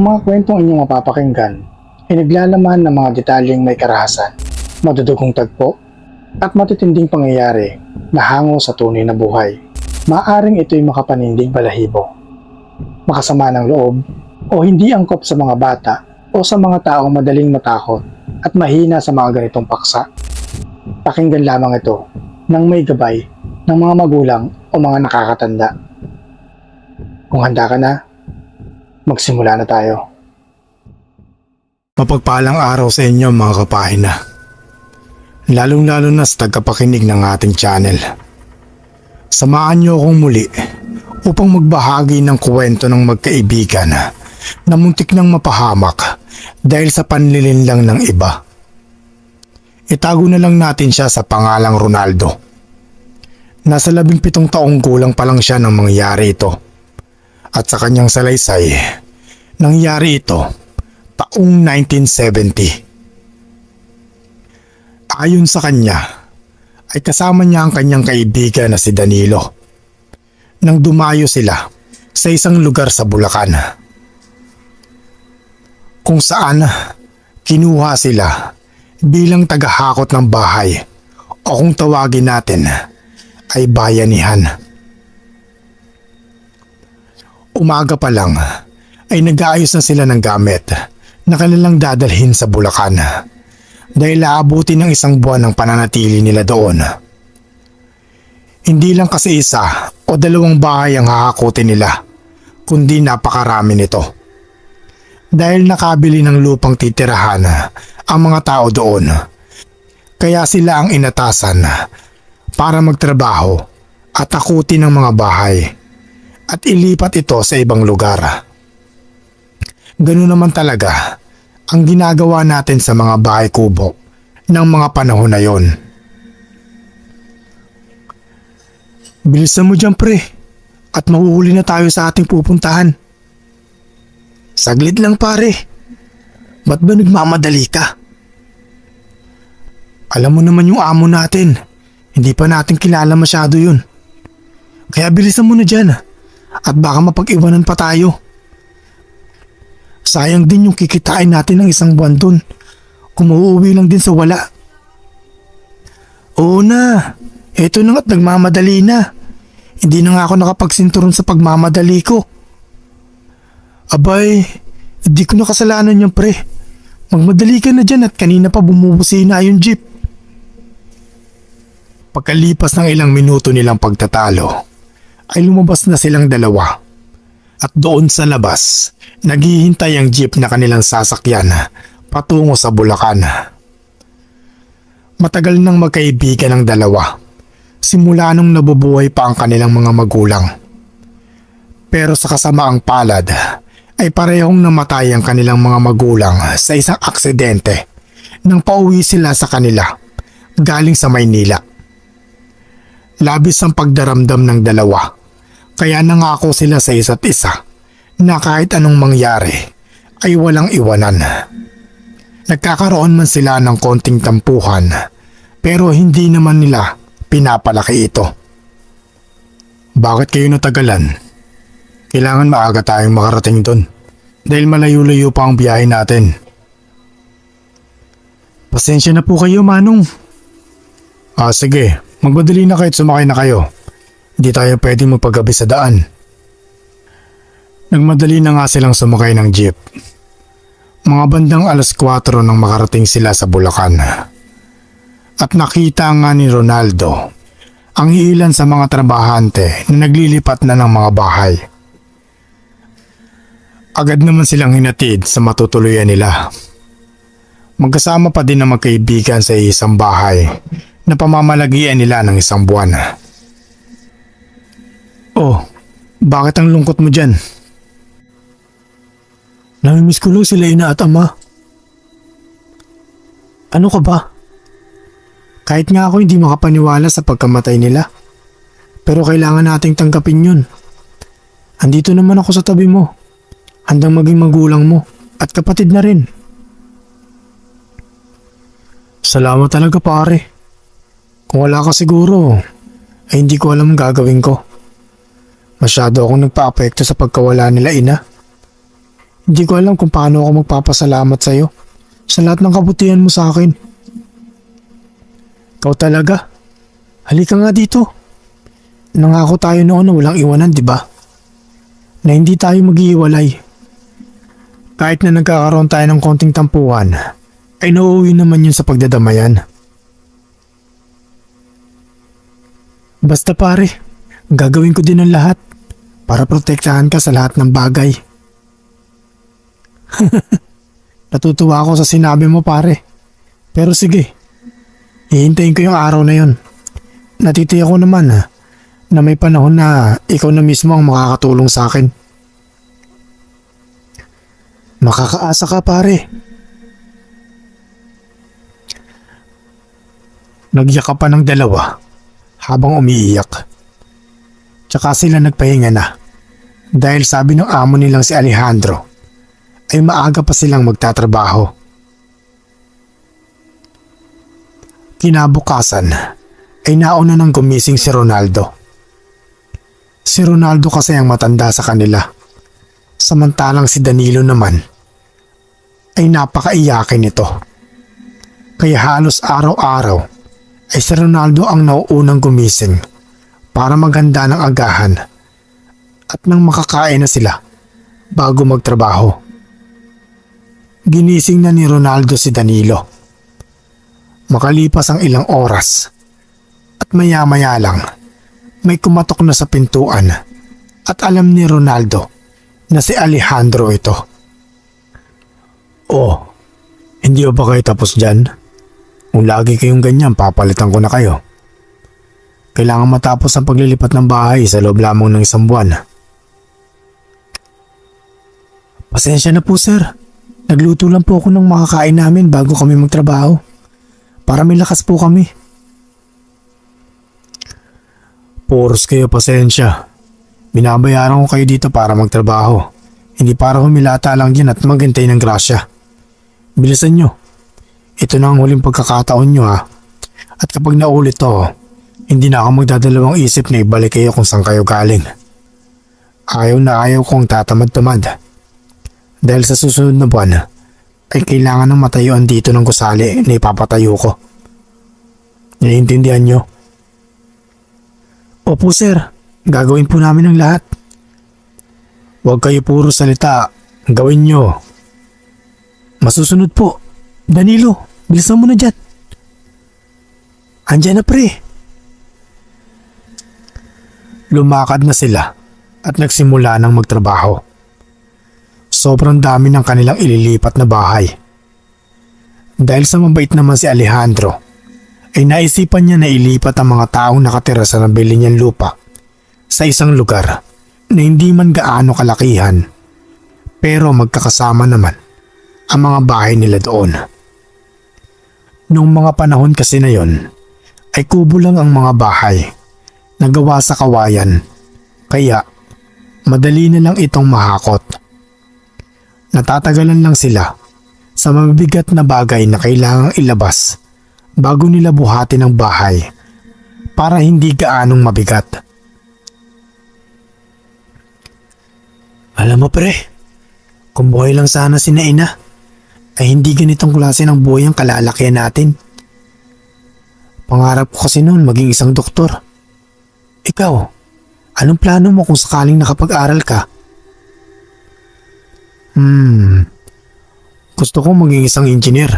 mga kwentong inyong mapapakinggan ay naglalaman ng mga detalyeng may karahasan, madudugong tagpo, at matitinding pangyayari na hango sa tunay na buhay. Maaring ito'y makapanindig balahibo, makasama ng loob, o hindi angkop sa mga bata o sa mga taong madaling matakot at mahina sa mga ganitong paksa. Pakinggan lamang ito nang may gabay ng mga magulang o mga nakakatanda. Kung handa ka na, magsimula na tayo. Mapagpalang araw sa inyo mga kapahina. Lalong-lalo na sa tagapakinig ng ating channel. Samahan niyo akong muli upang magbahagi ng kwento ng magkaibigan na muntik nang mapahamak dahil sa panlilin lang ng iba. Itago na lang natin siya sa pangalang Ronaldo. Nasa 17 taong gulang pa lang siya nang mangyari ito. At sa kanyang salaysay, nangyari ito taong 1970. Ayon sa kanya, ay kasama niya ang kanyang kaibigan na si Danilo nang dumayo sila sa isang lugar sa Bulacan, kung saan kinuha sila bilang tagahakot ng bahay o kung tawagin natin ay bayanihan. Umaga pa lang ay nag-aayos na sila ng gamit na kanilang dadalhin sa Bulacan dahil aabutin ng 1 buwan ng pananatili nila doon. Hindi lang kasi 1 o 2 bahay ang hahakutin nila, kundi napakarami nito. Dahil nakabili ng lupang titirahan ang mga tao doon, kaya sila ang inatasan para magtrabaho at akutin ng mga bahay at ilipat ito sa ibang lugar. Ganun naman talaga ang ginagawa natin sa mga bahay kubo ng mga panahon na yon. Bilisan mo dyan pre, at mahuhuli na tayo sa ating pupuntahan. Saglit lang pare, ba't ba nagmamadali ka? Alam mo naman yung amo natin, hindi pa natin kilala masyado yun. Kaya bilisan mo na dyan, at baka mapag-iwanan pa tayo. Sayang din yung kikitain natin ng 1 buwan dun, kung mauuwi lang din sa wala. Oo na, eto na nga't nagmamadali na. Hindi na nga ako nakapagsinturon sa pagmamadali ko. Abay, hindi ko na kasalanan yung pre. Magmadali ka na dyan at kanina pa bumubusina yung jeep. Pagkalipas ng ilang minuto nilang pagtatalo, ay lumabas na silang dalawa. At doon sa labas, naghihintay ang jeep na kanilang sasakyan patungo sa Bulacan. Matagal nang magkaibigan ang dalawa, simula nung nabubuhay pa ang kanilang mga magulang. Pero sa kasamaang palad, ay parehong namatay ang kanilang mga magulang sa isang aksidente nang pauwi sila sa kanila galing sa Maynila. Labis ang pagdaramdam ng dalawa, kaya nangako sila sa isa't isa na kahit anong mangyari ay walang iwanan. Nagkakaroon man sila ng konting tampuhan, pero hindi naman nila pinapalaki ito. Bakit kayo natagalan? Kailangan maaga tayong makarating doon dahil malayo-layo pa ang biyahe natin. Pasensya na po kayo, Manong. Sige, magmadali na kahit sumakay na kayo. Hindi tayo pwedeng magpagabi sa daan. Nagmadali na nga silang sumakay ng jeep. Mga bandang 4:00 nang makarating sila sa Bulacan. At nakita nga ni Ronaldo ang ilan sa mga trabahante na naglilipat na ng mga bahay. Agad naman silang hinatid sa matutuluyan nila. Magkasama pa din ang magkaibigan sa isang bahay na pamamalagian nila ng 1 buwan. Oh, bakit ang lungkot mo dyan? Namimiss ko lang sila ina at ama. Ano ka ba? Kahit nga ako hindi makapaniwala sa pagkamatay nila. Pero kailangan nating tanggapin yun. Andito naman ako sa tabi mo. Handang maging magulang mo at kapatid na rin. Salamat talaga pare. Kung wala ka siguro, ay hindi ko alam ang gagawin ko. Masyado akong nagpa-apekto sa pagkawala nila ina. Hindi ko alam kung paano ako magpapasalamat sa'yo sa lahat ng kabutihan mo sa akin. Ikaw talaga. Halika nga dito. Nangako tayo noon na walang iwanan, di ba? Na hindi tayo mag-iiwalay. Kahit na nagkakaroon tayo ng konting tampuhan, ay nauuwi naman yun sa pagdadamayan. Basta pare, gagawin ko din ang lahat para protektahan ka sa lahat ng bagay. Natutuwa ako sa sinabi mo pare. Pero sige, hihintayin ko yung araw na yun. Natitiyak ko naman na may panahon na ikaw na mismo ang makakatulong sa akin. Makakaasa ka pare. Nagyaka pa ng dalawa habang umiiyak. Tsaka sila nagpahinga na dahil sabi ng amo nilang si Alejandro ay maaga pa silang magtatrabaho. Kinabukasan ay nauna nang gumising si Ronaldo. Si Ronaldo kasi ang matanda sa kanila. Samantalang si Danilo naman ay napakaiyakin nito. Kaya halos araw-araw ay si Ronaldo ang nauunang gumising para maghanda ng agahan at nang makakain na sila bago magtrabaho. Ginising na ni Ronaldo si Danilo. Makalipas ang ilang oras at maya-maya lang may kumatok na sa pintuan at alam ni Ronaldo na si Alejandro ito. Oh, hindi ba kayo tapos dyan? Kung lagi kayong ganyan, papalitan ko na kayo. Kailangan matapos ang paglilipat ng bahay sa loob lamang ng isang buwan. Pasensya na po sir. Nagluto lang po ako ng makakain namin bago kami magtrabaho. Para may lakas po kami. Puros kayo pasensya. Binabayaran ko kayo dito para magtrabaho. Hindi para humilata lang dyan at maghintay ng grasya. Bilisan nyo. Ito na ang huling pagkakataon nyo ha. At kapag naulit to, hindi na ako magdadalawang isip na ibalik kayo kung saan kayo galing. Ayaw na ayaw kong tatamad-tamad. Dahil sa susunod na buwan ay kailangan ng matayuan dito ng gusali na ipapatayo ko. Naiintindihan nyo? Opo sir, gagawin po namin ang lahat. Huwag kayo puro salita, gawin nyo. Masusunod po. Danilo, bilisan mo na dyan. Andyan na pre. Lumakad na sila at nagsimula ng magtrabaho. Sobrang dami ng kanilang ililipat na bahay. Dahil sa mabait naman si Alejandro, ay naisipan niya na ilipat ang mga taong nakatira sa nabili niyang lupa sa isang lugar na hindi man gaano kalakihan, pero magkakasama naman ang mga bahay nila doon. Noong mga panahon kasi na yon, ay kubo lang ang mga bahay na gawa sa kawayan, kaya madali na lang itong mahakot. Natatagalan lang sila sa mabibigat na bagay na kailangang ilabas bago nila buhatin ang bahay para hindi gaanong mabigat. Alam mo pre, kung buhay lang sana si Naina, ay hindi ganitong klase ng buhay ang kalalakihan natin. Pangarap ko kasi noon maging isang doktor. Ikaw, anong plano mo kung sakaling nakapag-aral ka? Gusto ko maging isang engineer.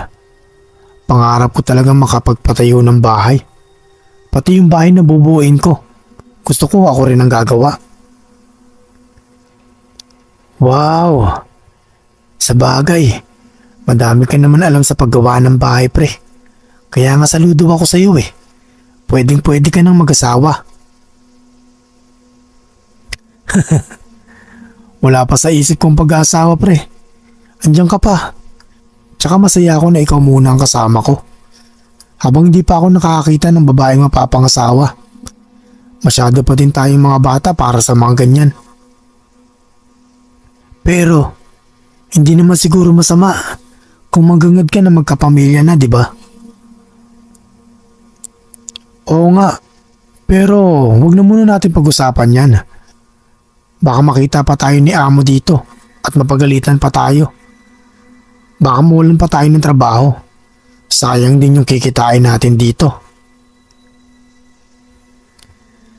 Pangarap ko talagang makapagpatayo ng bahay. Pati yung bahay na bubuuin ko. Gusto ko ako rin ang gagawa. Wow! Sa bagay, madami ka naman alam sa paggawa ng bahay pre. Kaya nga saludo ako sa iyo eh. Pwedeng pwede ka nang mag-asawa. Wala pa sa isip kong pag-aasawa pre. Andiyan ka pa. Tsaka masaya ako na ikaw muna ang kasama ko. Habang hindi pa ako nakakakita ng babaeng mapapangasawa. Masyado pa din tayong mga bata para sa mga ganyan. Pero, hindi naman siguro masama kung magangad ka na magkapamilya na, di ba? Oo nga, pero wag na muna natin pag-usapan yan. Baka makita pa tayo ni amo dito at mapagalitan pa tayo. Baka mawalan pa tayo ng trabaho. Sayang din yung kikitain natin dito.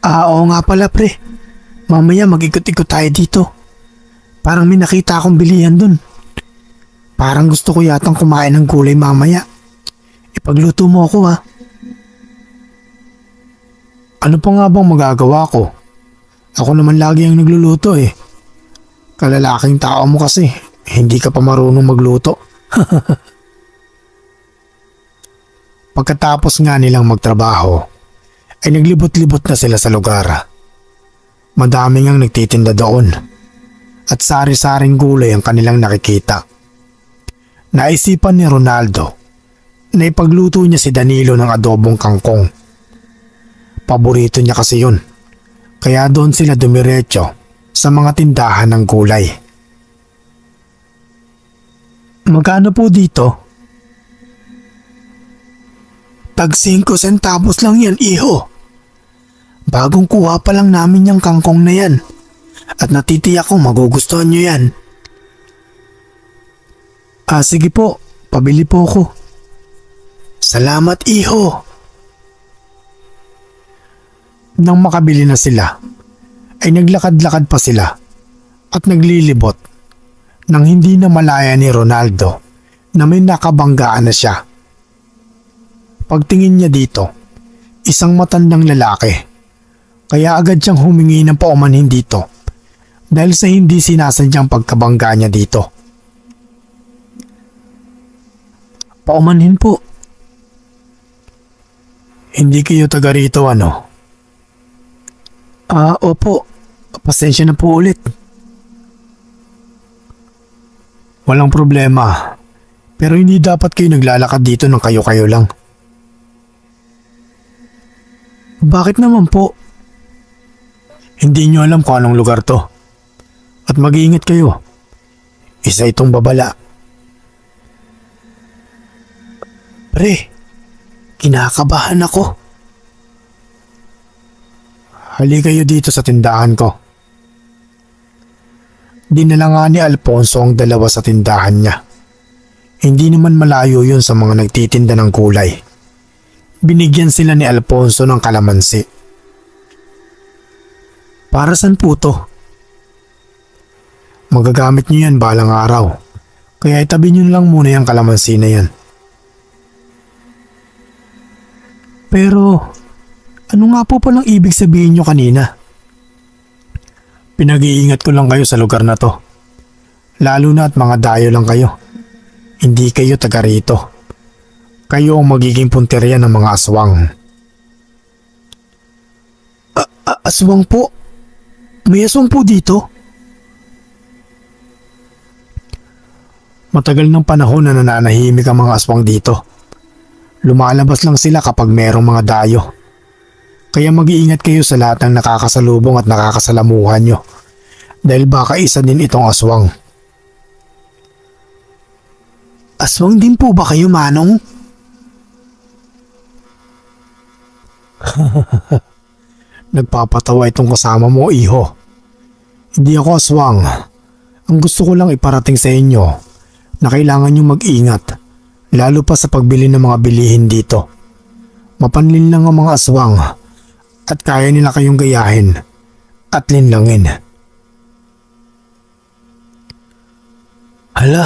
Oo nga pala pre. Mamaya mag-ikot-ikot tayo dito. Parang may nakita akong bilihan dun. Parang gusto ko yatang kumain ng gulay mamaya. Ipagluto mo ako ha. Ano pa nga bang magagawa ko? Ako naman lagi ang nagluluto eh. Kalalaking tao mo kasi, hindi ka pa marunong magluto. Pagkatapos nga nilang magtrabaho, ay naglibot-libot na sila sa lugar. Madaming ang nagtitinda doon at sari-saring gulay ang kanilang nakikita. Naisipan ni Ronaldo na ipagluto niya si Danilo ng adobong kangkong. Paborito niya kasi yun, kaya doon sila dumiretso sa mga tindahan ng gulay. Magkano po dito? Tag 5 centavos lang yan, iho. Bagong kuha pa lang namin yung kangkong na yan. At natitiyak ko magugustuhan nyo yan. Sige po, pabili po ako. Salamat, iho. Nang makabili na sila, ay naglakad-lakad pa sila at naglilibot nang hindi na malaya ni Ronaldo na may nakabanggaan na siya. Pagtingin niya dito, isang matandang lalaki, kaya agad siyang humingi ng paumanhin dito dahil sa hindi sinasadyang pagkabangga niya dito. Paumanhin po. Hindi kayo taga rito ano? Opo. Pasensya na po ulit. Walang problema. Pero hindi dapat kayo naglalakad dito ng kayo-kayo lang. Bakit naman po? Hindi nyo alam kung anong lugar to. At mag-iingat kayo. Isa itong babala. Pre, kinakabahan ako. Hali kayo dito sa tindahan ko. Dinala nga ni Alfonso ang dalawa sa tindahan niya. Hindi naman malayo yun sa mga nagtitinda ng gulay. Binigyan sila ni Alfonso ng kalamansi. Para saan po to? Magagamit niyo yan balang araw. Kaya itabi niyo lang muna yung kalamansi na yan. Pero, ano nga po palang ibig sabihin nyo kanina? Pinag-iingat ko lang kayo sa lugar na to. Lalo na at mga dayo lang kayo. Hindi kayo taga rito. Kayo ang magiging punteriya ng mga aswang. Aswang po? May aswang po dito? Matagal ng panahon na nananahimik ang mga aswang dito. Lumalabas lang sila kapag merong mga dayo. Kaya mag-iingat kayo sa lahat ng nakakasalubong at nakakasalamuhan nyo. Dahil baka isa din itong aswang. Aswang din po ba kayo, Manong? Nagpapatawa itong kasama mo, iho. Hindi ako aswang. Ang gusto ko lang iparating sa inyo na kailangan nyo mag-ingat. Lalo pa sa pagbili ng mga bilihin dito. Mapanlin lang ang mga aswang at kaya nila kayong gayahin at linlangin. Hala,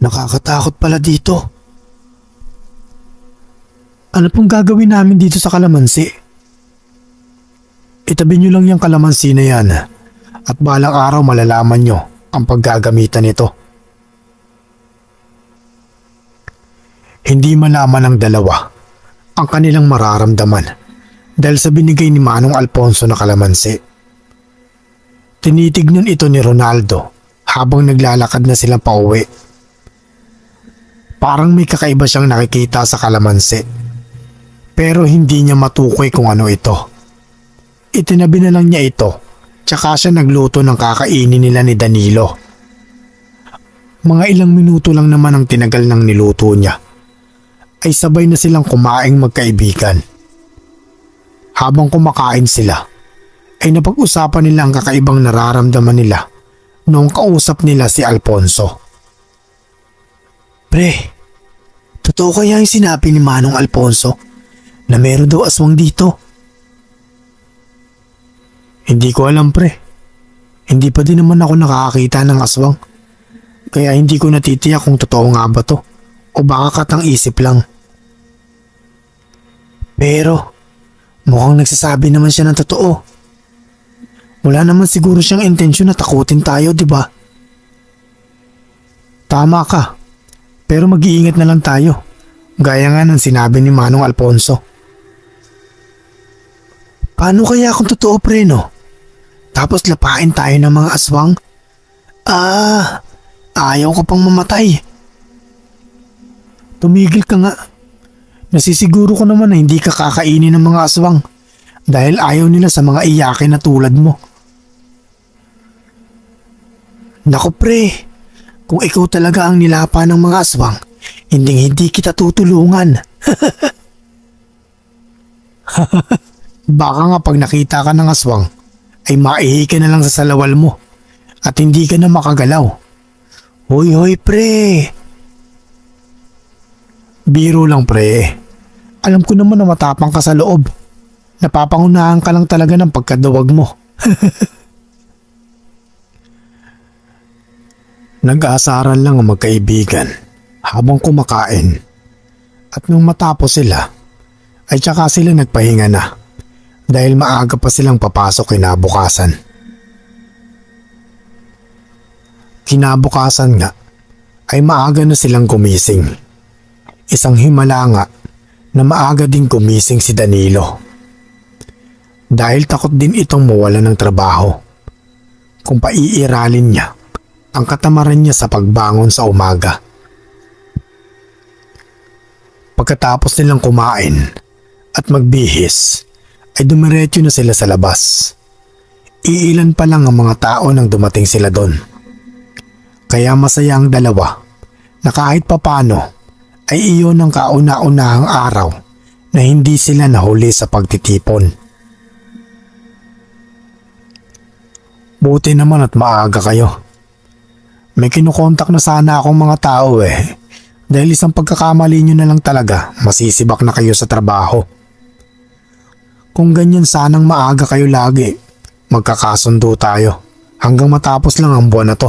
nakakatakot pala dito. Ano pong gagawin namin dito sa kalamansi? Itabi nyo lang yung kalamansi na yan at balang araw malalaman nyo ang paggagamitan nito. Hindi malaman ng dalawa ang kanilang mararamdaman dahil sa binigay ni Manong Alfonso na kalamansi. Tinitignan ito ni Ronaldo habang naglalakad na sila pauwi. Parang may kakaiba siyang nakikita sa kalamansi pero hindi niya matukoy kung ano ito. Itinabi na lang niya ito tsaka siya nagluto ng kakainin nila ni Danilo. Mga ilang minuto lang naman ang tinagal ng niluto niya ay sabay na silang kumaing magkaibigan. Habang kumakain sila, ay napag-usapan nila ang kakaibang nararamdaman nila noong kausap nila si Alfonso. Pre, totoo kaya yung sinabi ni Manong Alfonso na meron daw aswang dito? Hindi ko alam pre. Hindi pa din naman ako nakakakita ng aswang. Kaya hindi ko natitiyak kung totoo nga ba to o baka katang isip lang. Pero mukhang nagsasabi naman siya ng totoo. Wala naman siguro siyang intensyon na takutin tayo, di ba? Tama ka. Pero mag-iingat na lang tayo. Gaya nga ng sinabi ni Manong Alfonso. Paano kaya kung totoo pre no? Tapos lapain tayo ng mga aswang? Ayaw ka pang mamatay. Tumigil ka nga. Nasisiguro ko naman na hindi ka kakainin ng mga aswang dahil ayaw nila sa mga iyakin na tulad mo. Naku pre, kung ikaw talaga ang nilapa ng mga aswang, hindi kita tutulungan. Baka nga pag nakita ka ng aswang, ay maihi ka na lang sa salawal mo at hindi ka na makagalaw. Hoy pre. Biro lang pre. Alam ko naman na matapang ka sa loob. Napapangunahan ka lang talaga ng pagkaduwag mo. Nag-aasaran lang ang magkaibigan habang kumakain. At nung matapos sila, ay tsaka sila nagpahinga na dahil maaga pa silang papasok kinabukasan. Kinabukasan nga ay maaga na silang gumising. Isang himala nga na maaga din gumising si Danilo. Dahil takot din itong mawala ng trabaho kung paiiralin niya ang katamaran niya sa pagbangon sa umaga. Pagkatapos nilang kumain at magbihis ay dumiretso na sila sa labas. Iilan pa lang ang mga tao nang dumating sila doon. Kaya masaya ang dalawa na kahit papano ay iyon ang kauna-unahang araw na hindi sila nahuli sa pagtitipon. Buti naman at maaga kayo. May kinukontak na sana akong mga tao dahil isang pagkakamali nyo na lang talaga masisibak na kayo sa trabaho. Kung ganyan sanang maaga kayo lagi, magkakasundo tayo hanggang matapos lang ang buwan na to.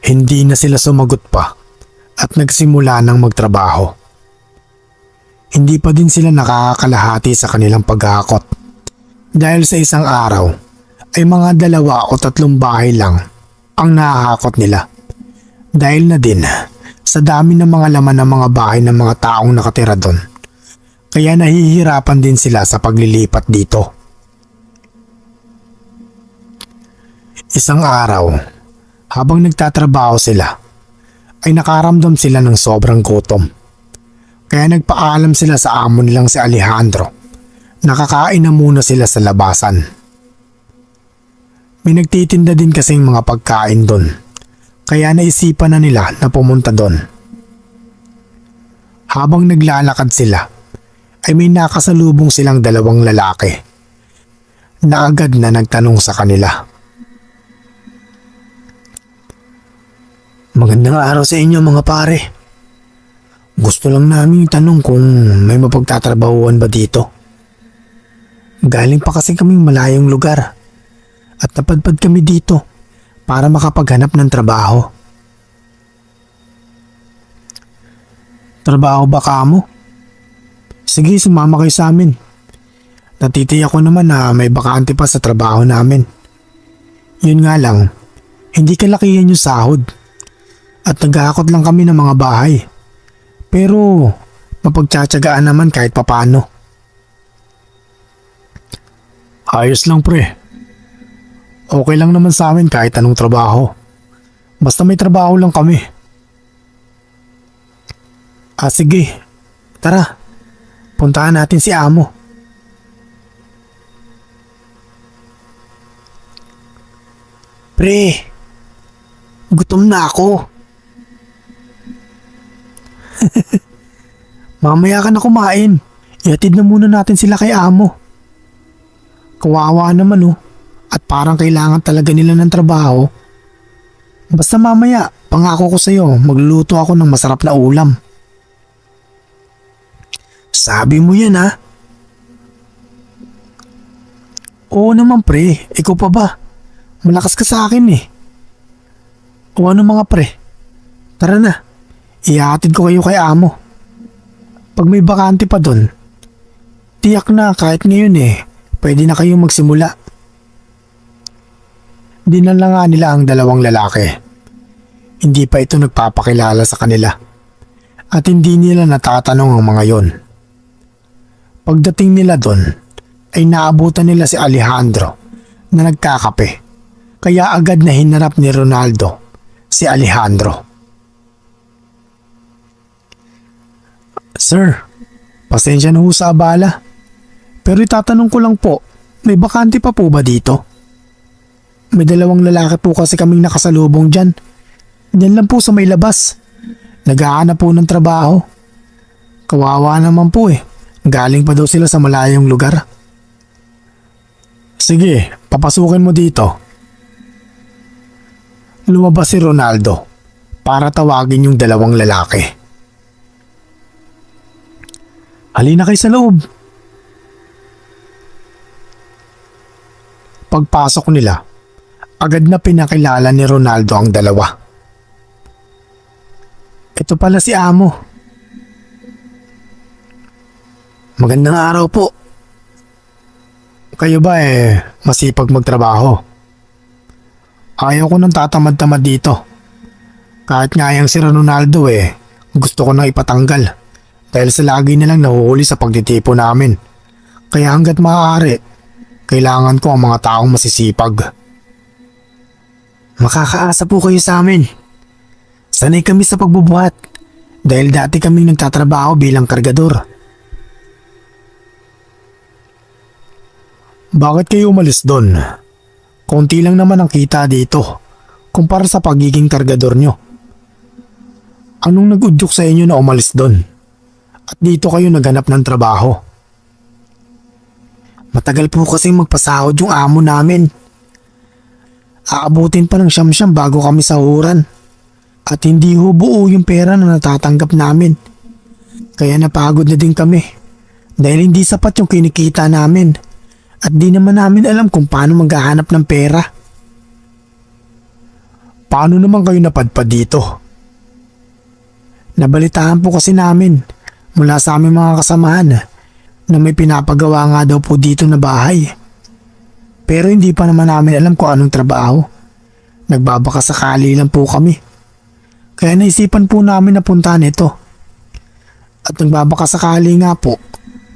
Hindi na sila sumagot pa at nagsimula ng magtrabaho. Hindi pa din sila nakakalahati sa kanilang paghahakot dahil sa isang araw ay mga 2 o 3 bahay lang ang nahahakot nila. Dahil na din sa dami ng mga laman ng mga bahay ng mga taong nakatira doon. Kaya nahihirapan din sila sa paglilipat dito. Isang araw, habang nagtatrabaho sila, ay nakaramdam sila ng sobrang gutom. Kaya nagpaalam sila sa amo nilang si Alejandro. Nakakain na muna sila sa labasan. May nagtitinda din kasing mga pagkain doon. Kaya naisipan na nila na pumunta doon. Habang naglalakad sila, ay may nakasalubong silang 2 lalaki na agad na nagtanong sa kanila. Magandang araw sa inyo mga pare. Gusto lang namin tanong kung may mapagtatrabahuan ba dito. Galing pa kasi kaming malayong lugar at napadpad kami dito para makapaghanap ng trabaho. Trabaho ba kamo? Sige, sumama kayo sa amin. Natitiyak ko naman na may bakante pa sa trabaho namin. Yun nga lang, hindi kalakihan yung sahod at naghahakot lang kami ng mga bahay. Pero mapagtsatsagaan naman kahit papano. Ayos lang pre. Okay lang naman sa amin kahit anong trabaho. Basta may trabaho lang kami. Sige. Tara. Puntahan natin si amo. Pre. Gutom na ako. Mamaya ka na kumain. Ihatid na muna natin sila kay amo. Kawawa naman at parang kailangan talaga nila ng trabaho. Basta mamaya, pangako ko sa'yo, magluluto ako ng masarap na ulam. Sabi mo yan ha? Oo naman pre, ikaw pa ba? Malakas ka sa akin eh. O ano mga pre? Tara na, ihahatid ko kayo kay amo. Pag may bakante pa dun, tiyak na kahit ngayon pwede na kayong magsimula. Dinala nga nila ang dalawang lalaki. Hindi pa ito nagpapakilala sa kanila at hindi nila natatanong ang mga yon. Pagdating nila doon ay naabutan nila si Alejandro na nagkakape, kaya agad na hinarap ni Ronaldo si Alejandro. Sir, pasensya na ho sa abala, pero itatanong ko lang po, may bakante pa po ba dito? May dalawang lalaki po kasi kaming nakasalubong dyan. Diyan lang po sa may labas. Naghahanap po ng trabaho. Kawawa naman po Galing pa daw sila sa malayong lugar. Sige, papasukin mo dito. Lumabas si Ronaldo para tawagin yung dalawang lalaki. Halina kayo sa loob. Pagpasok nila, agad na pinakilala ni Ronaldo ang dalawa. Ito pala si Amo. Magandang araw po. Kayo ba masipag magtrabaho? Ayaw ko nang tatamad-tamad dito. Kahit nga yung si Ronaldo gusto ko nang ipatanggal dahil sa lagi nilang nahuhuli sa pagtitipo namin. Kaya hanggat maaari, kailangan ko ang mga taong masisipag. Makakaasa po kayo sa amin. Sanay kami sa pagbubuhat dahil dati kaming nagtatrabaho bilang kargador. Bakit kayo umalis doon? Konti lang naman ang kita dito kumpara sa pagiging kargador nyo. Anong nag-udyok sa inyo na umalis doon? At dito kayo naghanap ng trabaho? Matagal po kasing magpasahod yung amo namin. Aabutin pa ng siyam-siyam bago kami sahuran. At hindi ho buo yung pera na natatanggap namin. Kaya napagod na din kami dahil hindi sapat yung kinikita namin. At di naman namin alam kung paano maghahanap ng pera. Paano naman kayo napadpad dito? Nabalitaan po kasi namin mula sa aming mga kasamahan na may pinapagawa nga daw po dito na bahay. Pero hindi pa naman namin alam kung anong trabaho. Nagbabaka sakali lang po kami. Kaya naisipan po namin na puntahan ito. At nagbabaka sakali nga po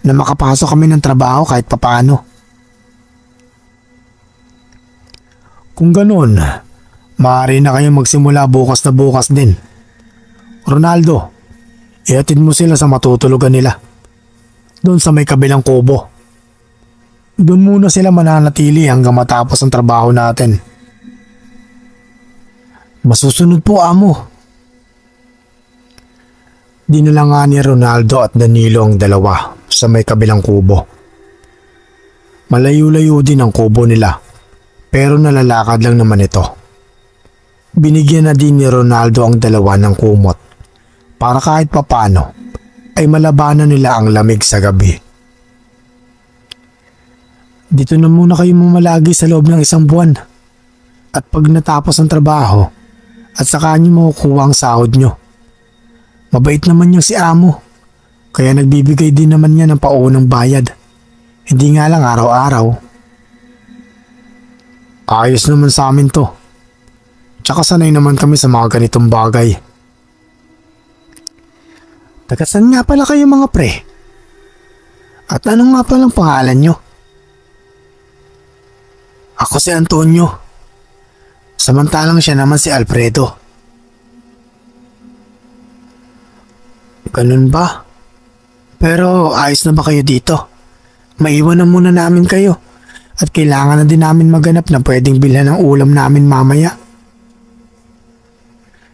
na makapasok kami ng trabaho kahit papaano. Kung ganun, maaari na kayo magsimula bukas na bukas din. Ronaldo, ihatid mo sila sa matutulugan nila. Doon sa may kabilang kubo. Doon muna sila mananatili hanggang matapos ang trabaho natin. Masusunod po, amo. Dinala nga ni Ronaldo at Danilo ang dalawa sa may kabilang kubo. Malayo-layo din ang kubo nila. Pero nalalakad lang naman ito. Binigyan na din ni Ronaldo ang dalawa ng kumot para kahit papano ay malabanan nila ang lamig sa gabi. Dito na muna kayo mamalagi sa loob ng 1 buwan at pag natapos ang trabaho at saka nyo makukuha ang sahod nyo. Mabait naman yung si amo kaya nagbibigay din naman niya ng paunang bayad. Hindi nga lang araw-araw. Ayos naman sa amin to. Tsaka sanay naman kami sa mga ganitong bagay. Taga saan nga pala kayo mga pre? At ano nga palang pangalan nyo? Ako si Antonio. Samantalang siya naman si Alfredo. Ganun ba? Pero ayos na ba kayo dito? Maiwan na muna namin kayo. At kailangan na din namin maghanap na pwedeng bilhan ng ulam namin mamaya.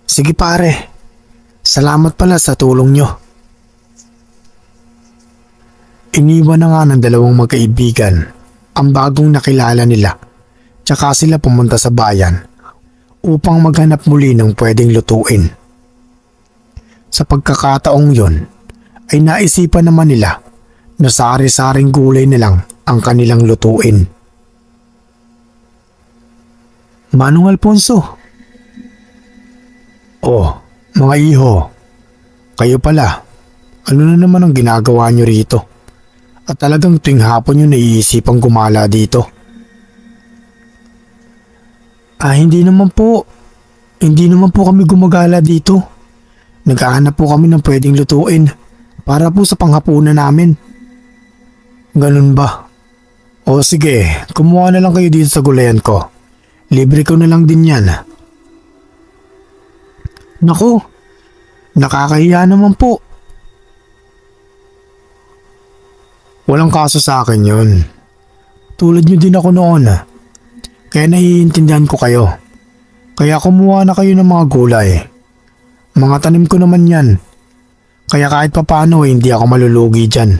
Sige pare, salamat pala sa tulong nyo. Iniwan na nga ng dalawang magkaibigan ang bagong nakilala nila Tsaka sila pumunta sa bayan upang maghanap muli ng pwedeng lutuin. Sa pagkakataong yon ay naisipan naman nila na sari-saring gulay na lang ang kanilang lutuin. Manong Alfonso. Oh, mga iho. Kayo pala. Ano na naman ang ginagawa nyo rito? At talagang tuwing hapon nyo naiisipang gumala dito. Hindi naman po. Hindi naman po kami gumagala dito. Naghahanap po kami ng pwedeng lutuin para po sa panghapunan namin. Ganun ba? O sige, kumuha na lang kayo dito sa gulayan ko. Libre ko na lang din yan. Naku, nakakahiya naman po. Walang kaso sa akin yun. Tulad nyo din ako noon. Kaya naiintindihan ko kayo. Kaya kumuha na kayo ng mga gulay. Mga tanim ko naman yan. Kaya kahit papaano hindi ako malulugi dyan.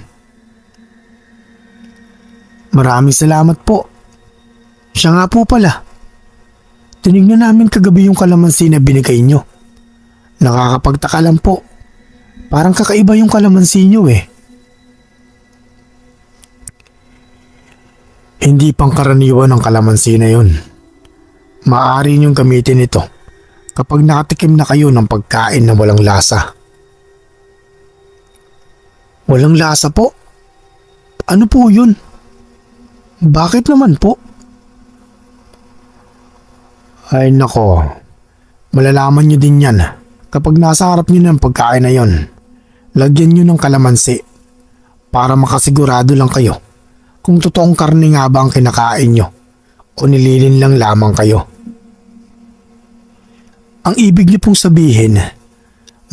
Maraming salamat po. Siya nga po pala. Tinignan namin kagabi yung kalamansi na binigay nyo. Nakakapagtaka lang po. Parang kakaiba yung kalamansi nyo eh. Hindi pangkaraniwan ang kalamansi na yun. Maaari niyong gamitin ito kapag nakatikim na kayo ng pagkain na walang lasa. Walang lasa po? Ano po yun? Bakit naman po? Ay nako, malalaman nyo din yan kapag nasa harap nyo ng pagkain na yon. Lagyan nyo ng kalamansi para makasigurado lang kayo kung totoong karne nga ba ang kinakain nyo o nililin lang lamang kayo. Ang ibig niyo pong sabihin,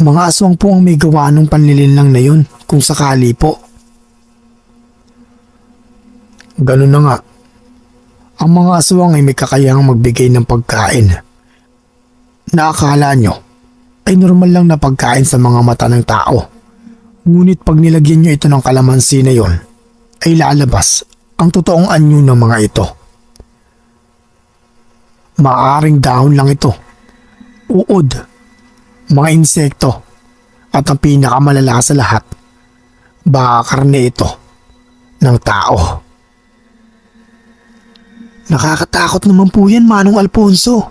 mga aswang po ang may gawa ng panlilin lang na yun kung sakali po. Ganun na nga. Ang mga aswang ay may kakayahang magbigay ng pagkain na akala nyo ay normal lang na pagkain sa mga mata ng tao. Ngunit pag nilagyan nyo ito ng kalamansi na yon, ay lalabas ang totoong anyo ng mga ito. Maaring dahon lang ito, uod, mga insekto, at ang pinakamalala sa lahat, baka karne ito ng tao. Nakakatakot naman po yan, Manong Alfonso.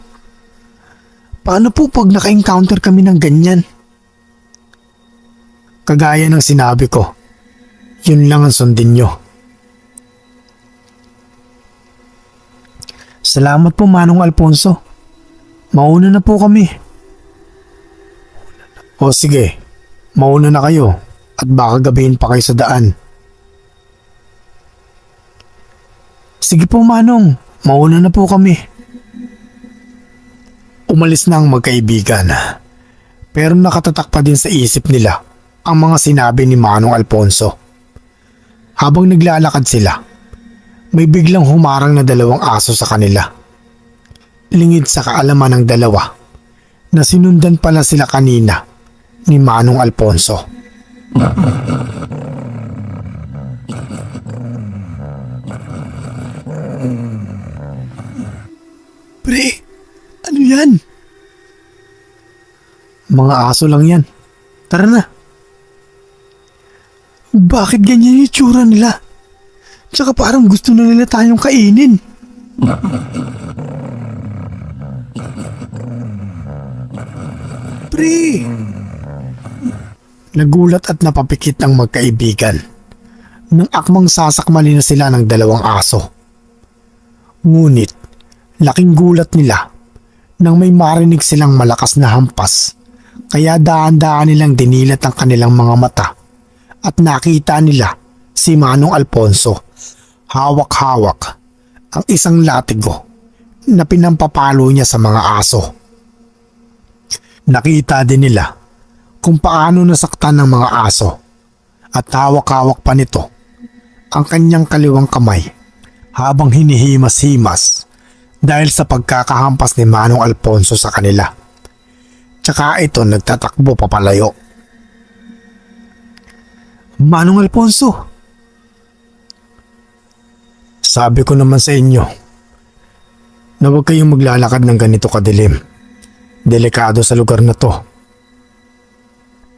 Paano po pag naka-encounter kami ng ganyan? Kagaya ng sinabi ko, yun lang ang sundin nyo. Salamat po, Manong Alfonso. Mauna na po kami. O sige, mauna na kayo at baka gabihin pa kayo sa daan. Sige po, Manong. Mauna na po kami. Umalis na ang magkaibigan. Pero nakatatak pa din sa isip nila ang mga sinabi ni Manong Alfonso. Habang naglalakad sila, may biglang humarang na dalawang aso sa kanila. Lingid sa kaalaman ng dalawa na sinundan pala sila kanina ni Manong Alfonso. Pre, ano yan? Mga aso lang yan. Tara na. Bakit ganyan yung itsura nila? Tsaka parang gusto na nila tayong kainin. Pre! Nagulat at napapikit ang magkaibigan nang akmang sasakmali na sila ng dalawang aso. Ngunit, laking gulat nila nang may marinig silang malakas na hampas, kaya daan-daan nilang dinilat ang kanilang mga mata at nakita nila si Manong Alfonso hawak-hawak ang isang latigo na pinampapalo niya sa mga aso. Nakita din nila kung paano nasaktan ng mga aso at hawak-hawak pa nito ang kanyang kaliwang kamay habang hinihimas-himas dahil sa pagkakahampas ni Manong Alfonso sa kanila. Tsaka ito nagtatakbo papalayo. Manong Alfonso, sabi ko naman sa inyo, na huwag kayong maglalakad ng ganito kadilim. Delikado sa lugar na to.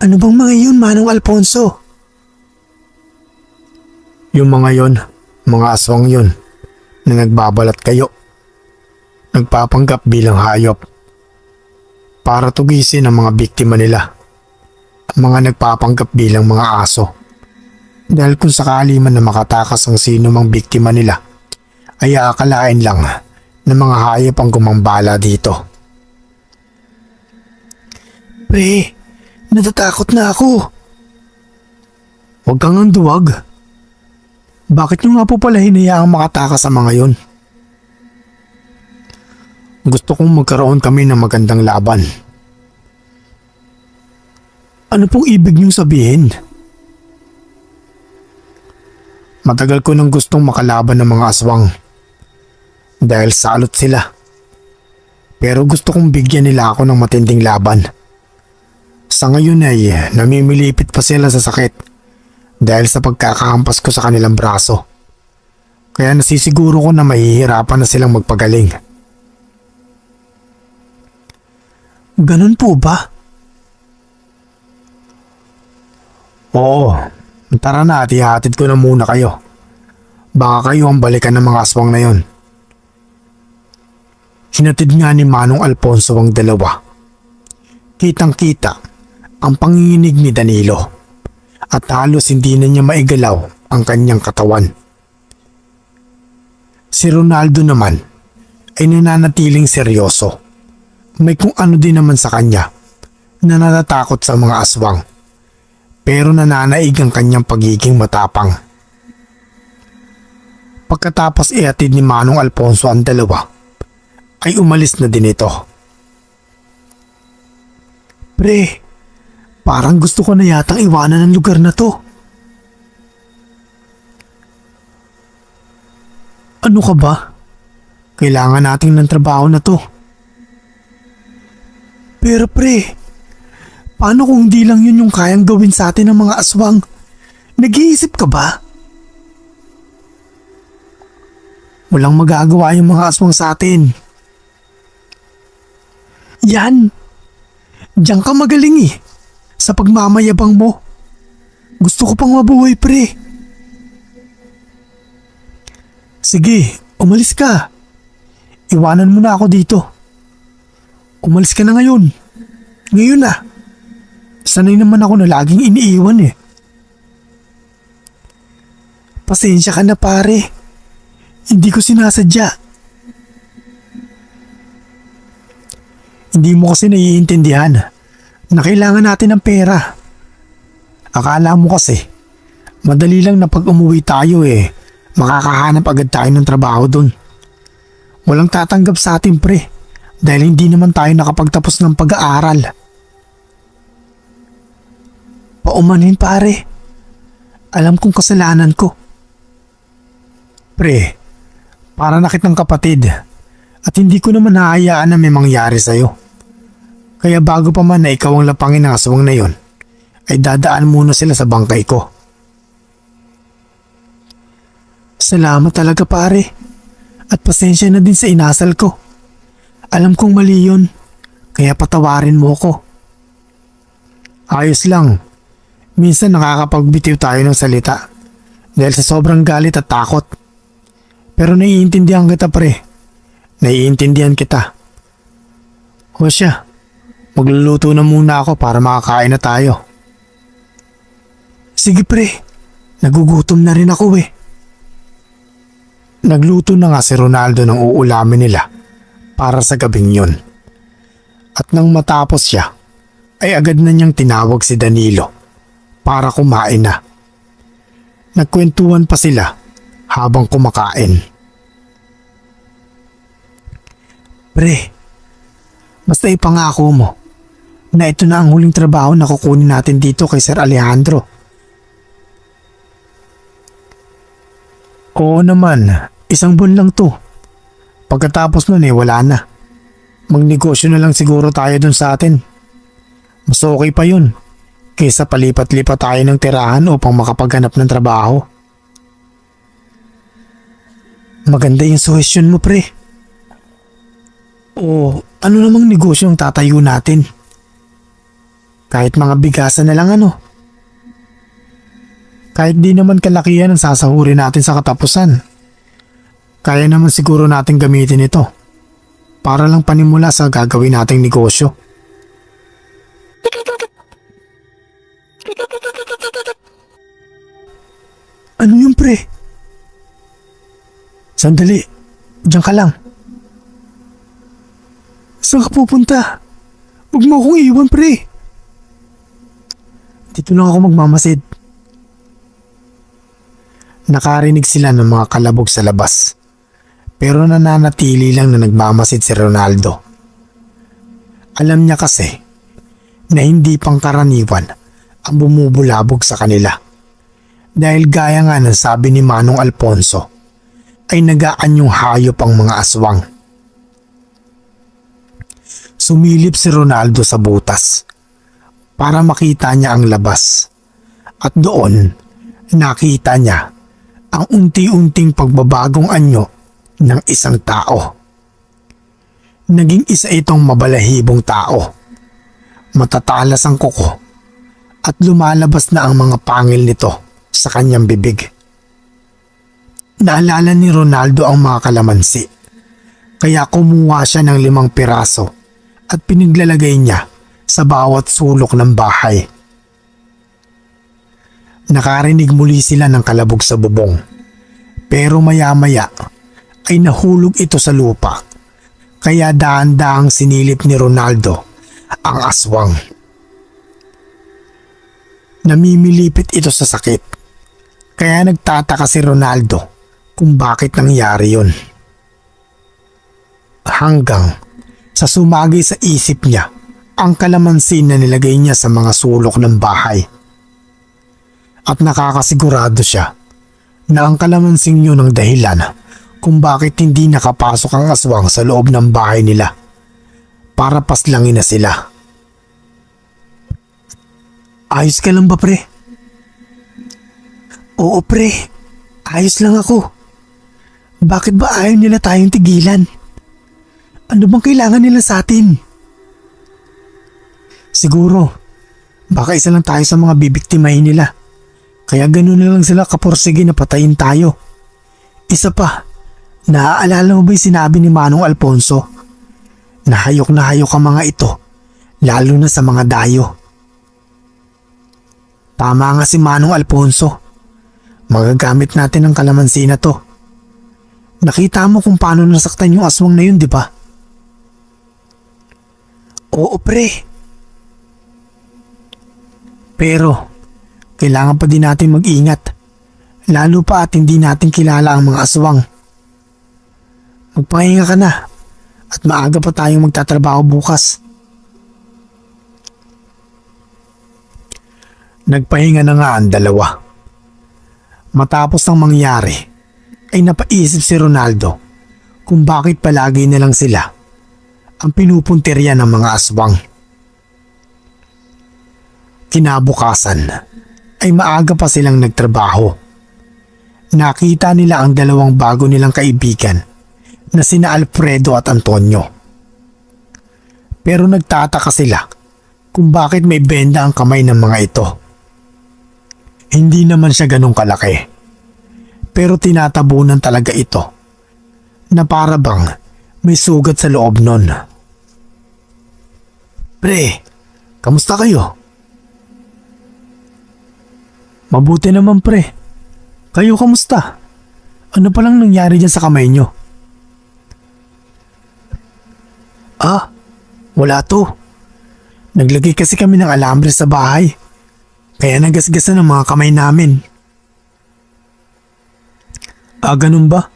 Ano bang mga yun, Manong Alfonso? Yung mga yon, mga aswang yun na nagbabalat kayo. Nagpapanggap bilang hayop para tugisin ang mga biktima nila. Mga nagpapanggap bilang mga aso. Dahil kung sakali man na makatakas ang sino mang biktima nila, ay aakalain lang na mga hayop ang gumambala dito. Pre, natatakot na ako. Huwag kang anduwag. Bakit nyo nga po pala hinayaang makatakas sa mga yon? Gusto kong magkaroon kami ng magandang laban. Ano pong ibig niyong sabihin? Matagal ko nang gustong makalaban ng mga aswang. Dahil salot sila. Pero gusto kong bigyan nila ako ng matinding laban. Sa ngayon ay namimilipit pa sila sa sakit dahil sa pagkakahampas ko sa kanilang braso. Kaya nasisiguro ko na mahihirapan na silang magpagaling. Ganun po ba? Oo, tara na at ihatid ko na muna kayo. Baka kayo ang balikan ng mga aswang na yon. Hinatid nga ni Manong Alfonso ang dalawa. Kitang-kita ang panginginig ni Danilo at halos hindi na niya maigalaw ang kanyang katawan. Si Ronaldo naman ay nananatiling seryoso. May kung ano din naman sa kanya na natatakot sa mga aswang, pero nananaig ang kanyang pagiging matapang. Pagkatapos ihatid ni Manong Alfonso ang dalawa, ay umalis na din ito. Pre, parang gusto ko na yatang iwanan ang lugar na to. Ano ka ba? Kailangan natin ng trabaho na to. Pero pre, paano kung hindi lang yun yung kayang gawin sa atin ng mga aswang? Nag-iisip ka ba? Walang magagawa yung mga aswang sa atin. Yan! Diyan ka magaling eh. Sa pagmamayabang mo. Gusto ko pang mabuhay, pre. Sige, umalis ka. Iwanan mo na ako dito. Umalis ka na ngayon. Ngayon na. Sanay naman ako na laging iniiwan eh. Pasensya ka na, pare. Hindi ko sinasadya. Hindi mo kasi naiintindihan na kailangan natin ng pera. Akala mo kasi, madali lang na pag umuwi tayo makakahanap agad tayo ng trabaho dun. Walang tatanggap sa atin, pre, dahil hindi naman tayo nakapagtapos ng pag-aaral. Paumanhin, pare. Alam kong kasalanan ko. Pre, para na kitang kapatid at hindi ko naman hahayaan na may mangyari sa'yo. Kaya bago pa man na ikaw ang lapangin ng aswang na yon, ay dadaan muna sila sa bangkay ko. Salamat talaga, pare. At pasensya na din sa inasal ko. Alam kong mali yun, kaya patawarin mo ko. Ayos lang. Minsan nakakapagbitiw tayo ng salita dahil sa sobrang galit at takot. Pero naiintindihan kita, pre. Naiintindihan kita. O siya, magluluto na muna ako para makakain na tayo. Sige, pre. Nagugutom na rin ako eh. Nagluto na nga si Ronaldo ng uulamin nila para sa gabing yun. At nang matapos siya, ay agad na niyang tinawag si Danilo para kumain na. Nagkwentuhan pa sila habang kumakain. Pre, basta ipangako mo na ito na ang huling trabaho na kukunin natin dito kay Sir Alejandro. Oo naman, isang buwan lang to. Pagkatapos nun wala na. Magnegosyo na lang siguro tayo dun sa atin. Mas okay pa yun kaysa palipat-lipat tayo ng tirahan upang makapaghanap ng trabaho. Maganda yung suhestyon mo, pre. O ano namang negosyo ang tatayo natin? Kahit mga bigasan na lang ano. Kahit di naman kalakihan ang sasahurin natin sa katapusan. Kaya naman siguro natin gamitin ito para lang panimula sa gagawin nating negosyo. Ano yun pre? Sandali, diyan ka lang. Saan ka pupunta? Huwag mo akong iwan pre. Dito lang ako magmamasid. Nakarinig sila ng mga kalabog sa labas. Pero nananatili lang na nagmamasid si Ronaldo. Alam niya kasi na hindi pangkaraniwan ang bumubulabog sa kanila. Dahil gaya nga ng sabi ni Manong Alfonso, ay nagaanyong hayop ang mga aswang. Sumilip si Ronaldo sa butas para makita niya ang labas. At doon, nakita niya ang unti-unting pagbabagong anyo ng isang tao. Naging isa itong mabalahibong tao. Matatalas ang kuko at lumalabas na ang mga pangil nito sa kanyang bibig. Naalala ni Ronaldo ang mga kalamansi, kaya kumuha siya ng 5 piraso at pinaglalagay niya sa bawat sulok ng bahay. Nakarinig muli sila ng kalabog sa bubong, pero maya-maya ay nahulog ito sa lupa, kaya dahan-dahang sinilip ni Ronaldo ang aswang. Namimilipit ito sa sakit, kaya nagtataka si Ronaldo kung bakit nangyari yun. Hanggang sa sumagi sa isip niya ang kalamansi na nilagay niya sa mga sulok ng bahay. At nakakasigurado siya na ang kalamansing yun ang dahilan kung bakit hindi nakapasok ang aswang sa loob ng bahay nila para paslangin na sila. Ayos ka lang ba pre? Oo pre, ayos lang ako. Bakit ba ayaw nila tayong tigilan? Ano bang kailangan nila sa atin? Siguro, baka isa lang tayo sa mga bibiktimahin nila. Kaya ganun na lang sila kaporsige na patayin tayo. Isa pa, naaalala mo ba yung sinabi ni Manong Alfonso? Nahayok na hayok ang mga ito, lalo na sa mga dayo. Tama nga si Manong Alfonso. Magagamit natin ang kalamansi na to. Nakita mo kung paano nasaktan yung aswang na yun, di ba? Oo pre. Pero, kailangan pa din natin mag-ingat. Lalo pa at hindi natin kilala ang mga aswang. Magpahinga ka na at maaga pa tayong magtatrabaho bukas. Nagpahinga na nga ang dalawa. Matapos ang mangyari, ay napaisip si Ronaldo kung bakit palagi na lang sila ang pinupuntirya ng mga aswang. Kinabukasan ay maaga pa silang nagtrabaho. Nakita nila ang 2 bago nilang kaibigan na sina Alfredo at Antonio. Pero nagtataka sila kung bakit may benda ang kamay ng mga ito. Hindi naman siya ganong kalaki. Pero tinatabunan talaga ito na para bang may sugat sa loob nun. Pre, kamusta kayo? Mabuti naman pre. Kayo kamusta? Ano palang nangyari dyan sa kamay nyo? Ah, wala to. Naglagay kasi kami ng alambre sa bahay. Kaya nagasgasan ang mga kamay namin. Ah, ganun ba?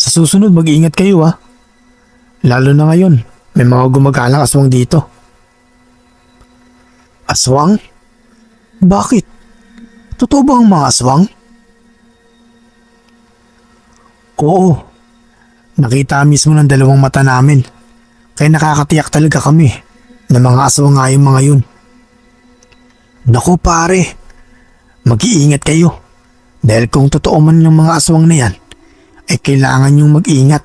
Sa susunod mag-iingat kayo ah. Lalo na ngayon, may mga gumagalang aswang dito. Aswang? Bakit? Totoo ba ang mga aswang? Oo. Nakita mismo ng 2 mata namin. Kaya nakakatiyak talaga kami na mga aswang nga yung mga yun. Naku pare, mag-iingat kayo. Dahil kung totoo man yung mga aswang na yan, ay kailangan yung mag-ingat.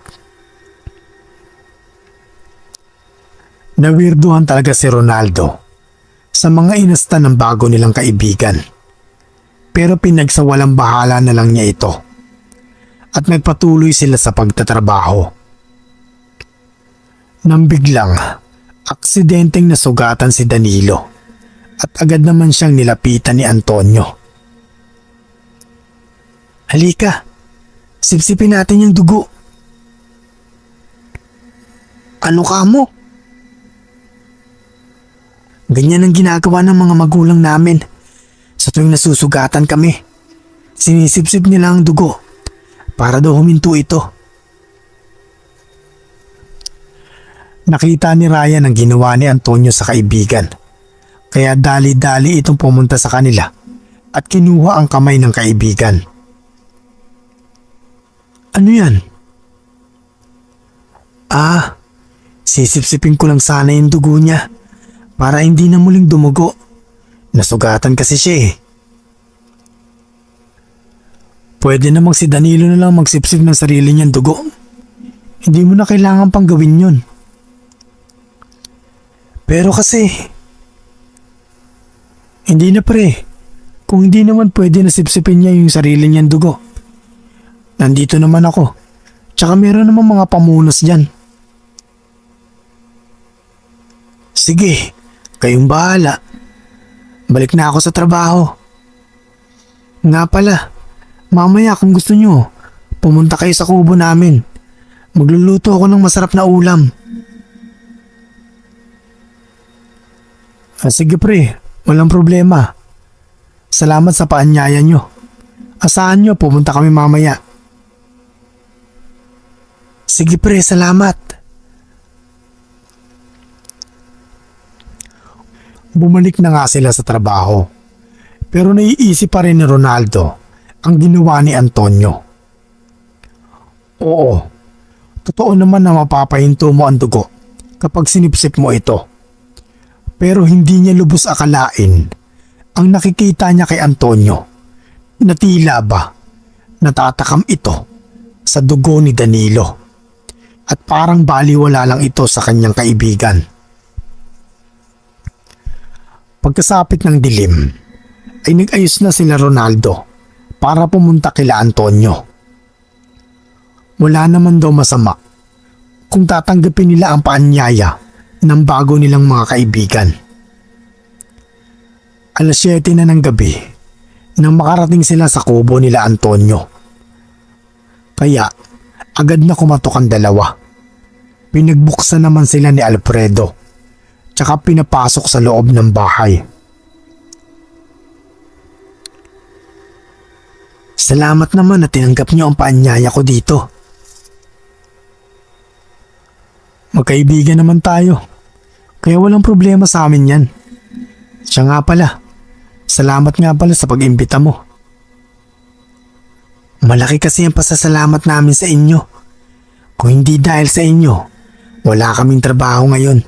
Nawirduhan talaga si Ronaldo sa mga inasta ng bago nilang kaibigan. Pero pinagsawalang bahala na lang niya ito at nagpatuloy sila sa pagtatrabaho. Nang biglang, aksidenteng nasugatan si Danilo at agad naman siyang nilapitan ni Antonio. Halika, sipsipin natin yung dugo. Ano ka mo? Ganyan ang ginagawa ng mga magulang namin. Sa tuwing nasusugatan kami, sinisipsip nila ang dugo para daw huminto ito. Nakita ni Ryan ang ginawa ni Antonio sa kaibigan, kaya dali-dali itong pumunta sa kanila at kinuha ang kamay ng kaibigan. Ano yan? Sisipsipin ko lang sana yung dugo niya para hindi na muling dumugo. Nasugatan kasi siya eh. Pwede namang si Danilo na lang magsipsip ng sarili niyang dugo. Hindi mo na kailangan pang gawin yun. Pero kasi, Hindi na pre. Kung hindi naman pwede na sipsipin niya yung sarili niyang dugo. Nandito naman ako. Tsaka meron naman mga pamunos dyan. sige, kayong bahala. Balik na ako sa trabaho. Nga pala, mamaya kung gusto nyo, pumunta kayo sa kubo namin. Magluluto ako ng masarap na ulam. Sige pre, walang problema. Salamat sa paanyaya nyo. Asahan nyo, pumunta kami mamaya. Sige pre, salamat. Bumalik na nga sila sa trabaho. Pero naiisip pa rin ni Ronaldo ang ginawa ni Antonio. Oo, totoo naman na mapapahinto mo ang dugo kapag sinipsip mo ito. Pero hindi niya lubos akalain ang nakikita niya kay Antonio na tila ba natatakam ito sa dugo ni Danilo at parang baliwala lang ito sa kanyang kaibigan. Pagkasapit ng dilim ay nag-ayos na sila Ronaldo para pumunta kila Antonio. Wala naman daw masama kung tatanggapin nila ang paanyaya ng bago nilang mga kaibigan. 7:00 na ng gabi nang makarating sila sa kubo nila Antonio. Kaya agad na kumatok ang dalawa. Pinagbuksan naman sila ni Alfredo tsaka pinapasok sa loob ng bahay. Salamat naman na tinanggap niyo ang paanyaya ko dito. Magkaibigan naman tayo, kaya walang problema sa amin yan. Siya nga pala, salamat nga pala sa pag-imbita mo. Malaki kasi ang pasasalamat namin sa inyo. Kung hindi dahil sa inyo, wala kaming trabaho ngayon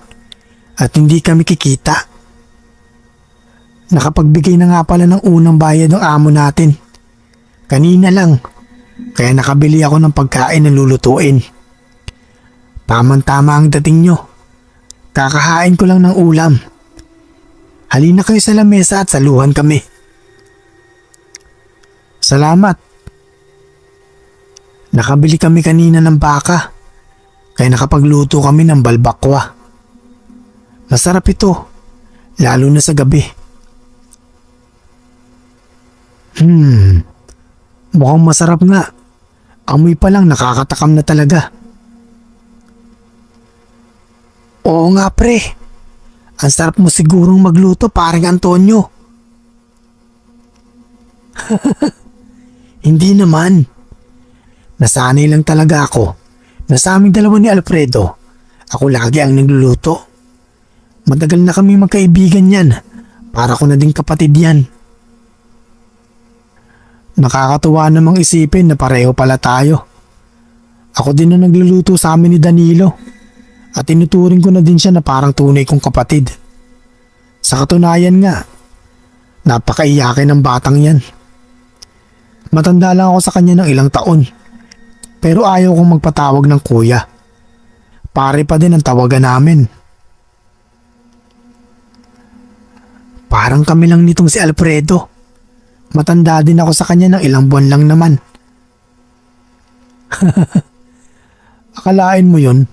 at hindi kami kikita. Nakapagbigay na nga pala ng unang bayad ng amo natin. Kanina lang, kaya nakabili ako ng pagkain na lulutuin. Tamang-tama ang dating nyo. Kakahain ko lang ng ulam. Halina kayo sa lamesa at saluhan kami. Salamat. Nakabili kami kanina ng baka, kaya nakapagluto kami ng balbakwa. Masarap ito, lalo na sa gabi. Mukhang masarap nga. Amoy pa lang nakakatakam na talaga. Oo nga pre, ang sarap mo sigurong magluto parang Antonio. Hindi naman. Nasanay lang talaga ako na sa aming dalawa ni Alfredo, ako lagi ang nagluluto. Matagal na kami magkaibigan yan. Para ko na ding kapatid yan. Nakakatuwa namang isipin na pareho pala tayo. Ako din na nagluluto sa amin ni Danilo. At tinuturing ko na din siya na parang tunay kong kapatid. Sa katunayan nga, napakaiyakin ng batang yan. Matanda lang ako sa kanya ng ilang taon. Pero ayaw kong magpatawag ng kuya. Pare pa din ang tawagan namin. Parang kami lang nitong si Alfredo. Matanda din ako sa kanya ng ilang buwan lang naman. Akalain mo yun,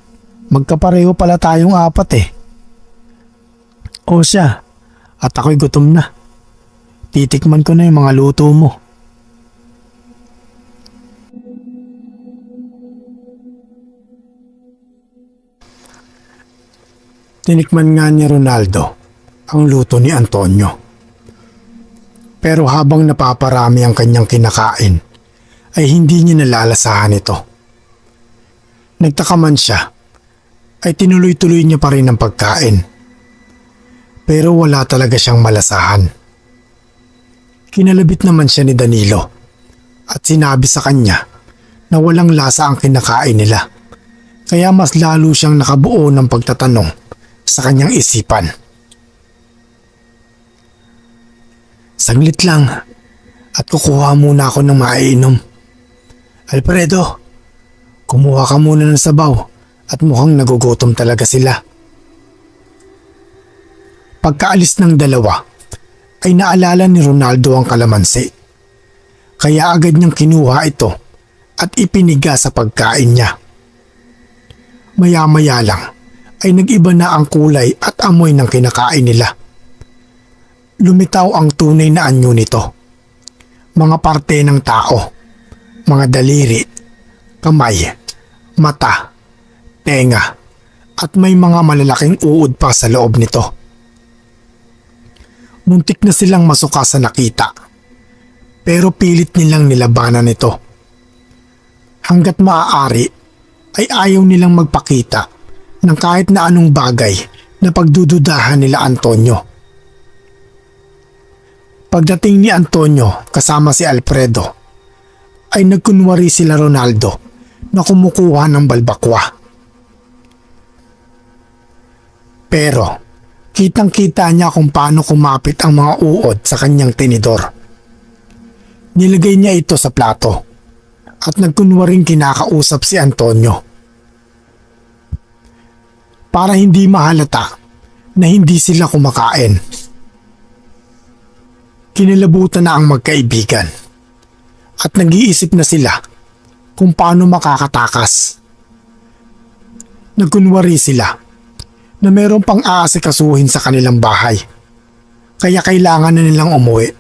magkapareho pala tayong apat eh. O siya, at ako'y gutom na. Titikman ko na yung mga luto mo. Tinikman nga ni Ronaldo ang luto ni Antonio. Pero habang napaparami ang kanyang kinakain, ay hindi niya nalalasahan ito. Nagtaka man siya, ay tinuloy-tuloy niya pa rin ang pagkain. Pero wala talaga siyang malasahan. Kinalabit naman siya ni Danilo at sinabi sa kanya na walang lasa ang kinakain nila. Kaya mas lalo siyang nakabuo ng pagtatanong sa kanyang isipan. Saglit lang at kukuha muna ako ng maiinom. Alfredo, kumuha ka muna ng sabaw at mukhang nagugutom talaga sila. Pagkaalis ng dalawa, ay naalala ni Ronaldo ang kalamansi. Kaya agad niyang kinuha ito at ipiniga sa pagkain niya. Maya-maya lang ay nag-iba na ang kulay at amoy ng kinakain nila. Lumitaw ang tunay na anyo nito. Mga parte ng tao, mga daliri, kamay, mata, tenga, at may mga malalaking uod pa sa loob nito. Muntik na silang masuka sa nakita, pero pilit nilang nilabanan ito. Hanggat maaari ay ayaw nilang magpakita ng kahit na anong bagay na pagdududahan nila Antonio. Pagdating ni Antonio kasama si Alfredo, ay nagkunwari sila Ronaldo na kumukuha ng balbakwa. Pero kitang-kita niya kung paano kumapit ang mga uod sa kanyang tinidor. Nilagay niya ito sa plato at nagkunwaring kinakausap si Antonio. Para hindi mahalata na hindi sila kumakain. Kinilabutan na ang magkaibigan at nag-iisip na sila kung paano makakatakas. Nagkunwari sila na meron pang aasikasuhin sa kanilang bahay, kaya kailangan na nilang umuwi.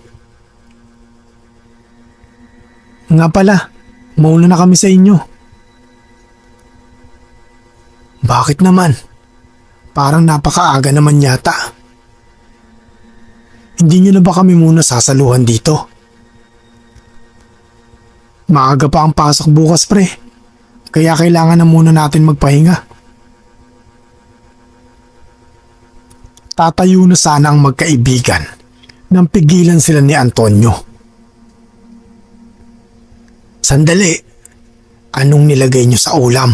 Nga pala, mauna na kami sa inyo. Bakit naman? Parang napakaaga naman yata. Hindi nyo na ba kami muna sasaluhan dito? Maaga pa ang pasok bukas pre, kaya kailangan na muna natin magpahinga. Tatayo na sana ang magkaibigan nang pigilan sila ni Antonio. Sandali, anong nilagay niyo sa ulam?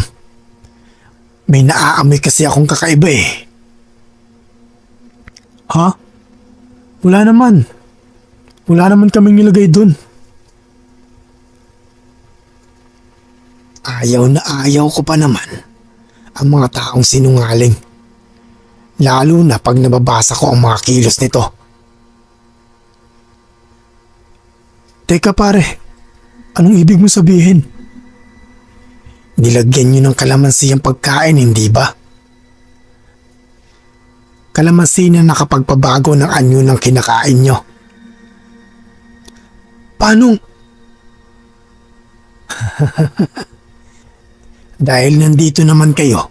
May naaamoy kasi akong kakaiba eh. Ha? Wala naman. Wala naman kaming nilagay dun. Ayaw na ayaw ko pa naman ang mga taong sinungaling. Lalo na pag nababasa ko ang mga kilos nito. Teka pare, anong ibig mo sabihin? Nilagyan niyo ng kalamansi ang pagkain, hindi ba? Kalamansi na nakapagpabago ng anyo ng kinakain niyo. Paano? Dahil nandito naman kayo,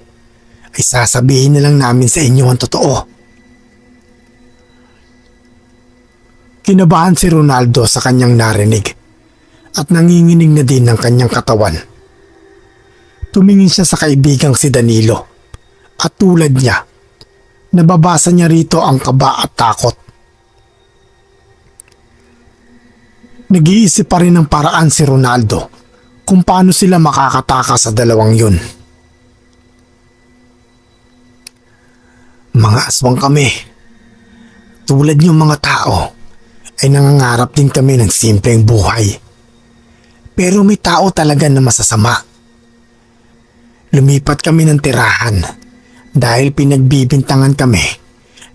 ay sasabihin na lang namin sa inyo ang totoo. Kinabahan si Ronaldo sa kanyang narinig at nanginginig na din ng kanyang katawan. Tumingin siya sa kaibigang si Danilo at tulad niya, nababasa niya rito ang kaba at takot. Nag-iisip pa rin ng paraan si Ronaldo kung paano sila makakatakas sa dalawang yun. Mga aswang kami. Tulad niyong mga tao ay nangangarap din kami ng simpleng buhay. Pero may tao talaga na masasama. Lumipat kami ng tirahan dahil pinagbibintangan kami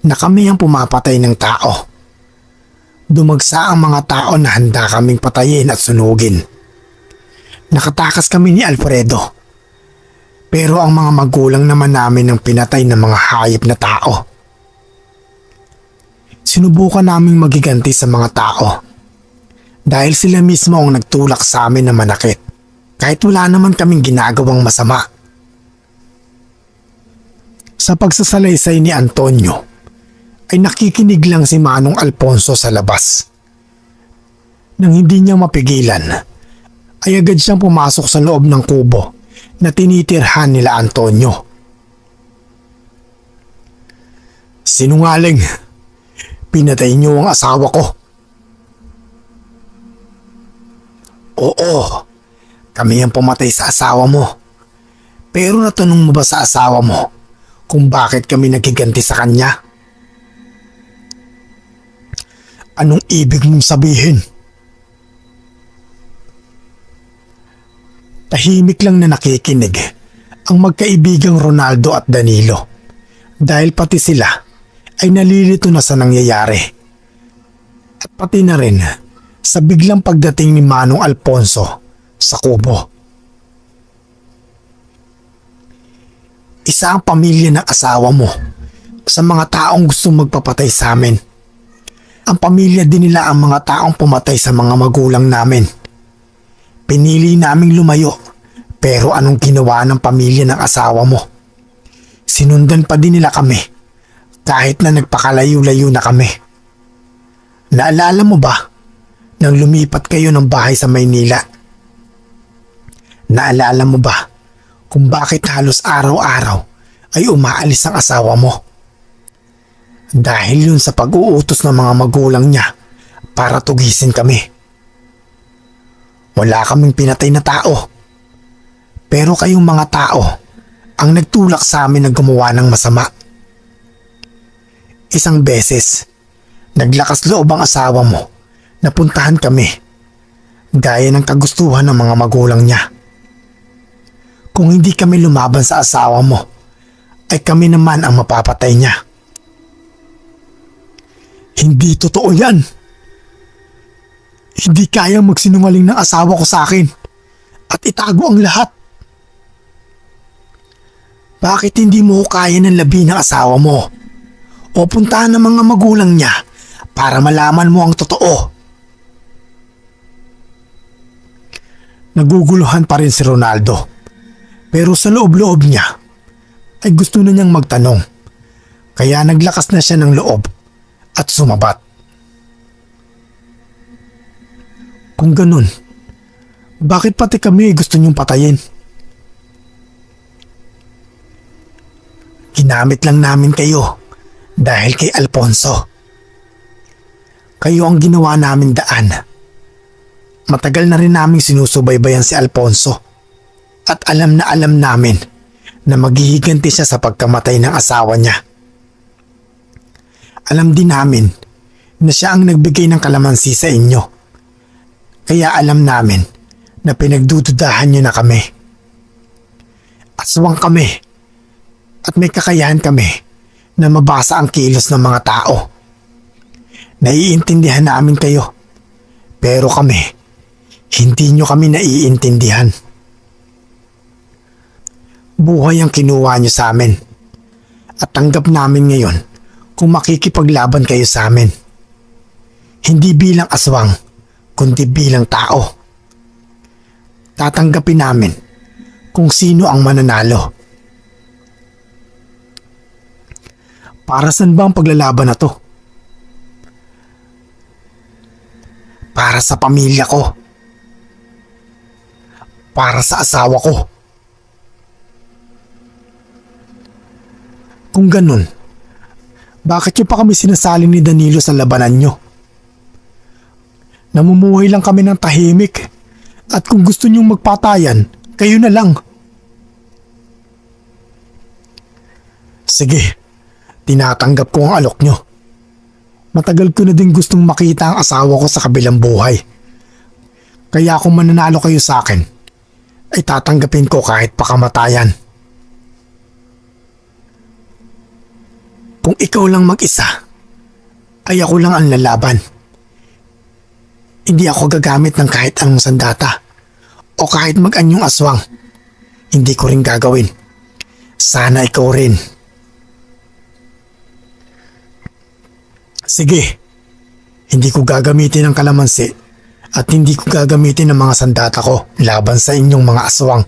na kami ang pumapatay ng tao. dumagsa ang mga tao na handa kaming patayin at sunugin. Nakatakas kami ni Alfredo. Pero ang mga magulang naman namin ang pinatay ng mga hayop na tao. Sinubukan naming magiganti sa mga tao dahil sila mismo ang nagtulak sa amin na manakit kahit wala naman kaming ginagawang masama. Sa pagsasalaysay ni Antonio ay nakikinig lang si Manong Alfonso sa labas. Nang hindi niya mapigilan ay agad siyang pumasok sa loob ng kubo na tinitirhan nila Antonio. Sinungaling! Pinatay niyo ang asawa ko. Oo, kami ang pumatay sa asawa mo. Pero natanong mo ba sa asawa mo kung bakit kami naghiganti sa kanya? Anong ibig mong sabihin? Tahimik lang na nakikinig ang magkaibigang Ronaldo at Danilo dahil pati sila ay nalilito na sa nangyayari. At pati na rin sa biglang pagdating ni Manong Alfonso sa kubo. Isa ang pamilya ng asawa mo sa mga taong gustong magpapatay sa amin. Ang pamilya din nila ang mga taong pumatay sa mga magulang namin. Pinili naming lumayo, pero anong ginawa ng pamilya ng asawa mo? Sinundan pa din nila kami kahit na nagpakalayo-layo na kami. Naalala mo ba nang lumipat kayo ng bahay sa Maynila? Naalala mo ba kung bakit halos araw-araw ay umaalis ang asawa mo? Dahil yun sa pag-uutos ng mga magulang niya para tugisin kami. Wala kaming pinatay na tao. Pero kayong mga tao ang nagtulak sa amin na gumawa ng masama. Isang beses, naglakas loob ang asawa mo na puntahan kami gaya ng kagustuhan ng mga magulang niya. Kung hindi kami lumaban sa asawa mo, ay kami naman ang mapapatay niya. Hindi totoo yan. Hindi kayang magsinungaling ng asawa ko sa akin at itago ang lahat. Bakit hindi mo kaya ng labi ng asawa mo o puntahan ng mga magulang niya para malaman mo ang totoo? Naguguluhan pa rin si Ronaldo, pero sa loob-loob niya ay gusto na niyang magtanong, kaya naglakas na siya ng loob at sumabat. Kung ganun, bakit pati kami gusto niyong patayin? Ginamit lang namin kayo dahil kay Alfonso. Kayo ang ginawa namin daan. Matagal na rin naming sinusubaybayan si Alfonso at alam namin na maghihiganti siya sa pagkamatay ng asawa niya. Alam din namin na siya ang nagbigay ng kalamansi sa inyo. Kaya alam namin na pinagdududahan niyo na kami. Aswang kami at may kakayahan kami na mabasa ang kilos ng mga tao. Naiintindihan namin kayo, pero kami, hindi nyo kami naiintindihan. Buhay ang kinuha nyo sa amin at tanggap namin ngayon kung makikipaglaban kayo sa amin. Hindi bilang aswang, kundi bilang tao. Tatanggapin namin kung sino ang mananalo. Para saan ba ang paglalaban na to? Para sa pamilya ko. Para sa asawa ko. Kung ganun, bakit nyo pa kami sinasaling ni Danilo sa labanan nyo? Namumuhay lang kami ng tahimik at kung gusto nyong magpatayan, kayo na lang. Sige, tinatanggap ko ang alok nyo. Matagal ko na din gustong makita ang asawa ko sa kabilang buhay. Kaya kung mananalo kayo sa akin, ay tatanggapin ko kahit pakamatayan. Kung ikaw lang mag-isa, ay ako lang ang lalaban. Hindi ako gagamit ng kahit anong sandata o kahit mag-anyong aswang. Hindi ko rin gagawin. Sana ikaw rin. Sige, hindi ko gagamitin ang kalamansi at hindi ko gagamitin ang mga sandata ko laban sa inyong mga aswang.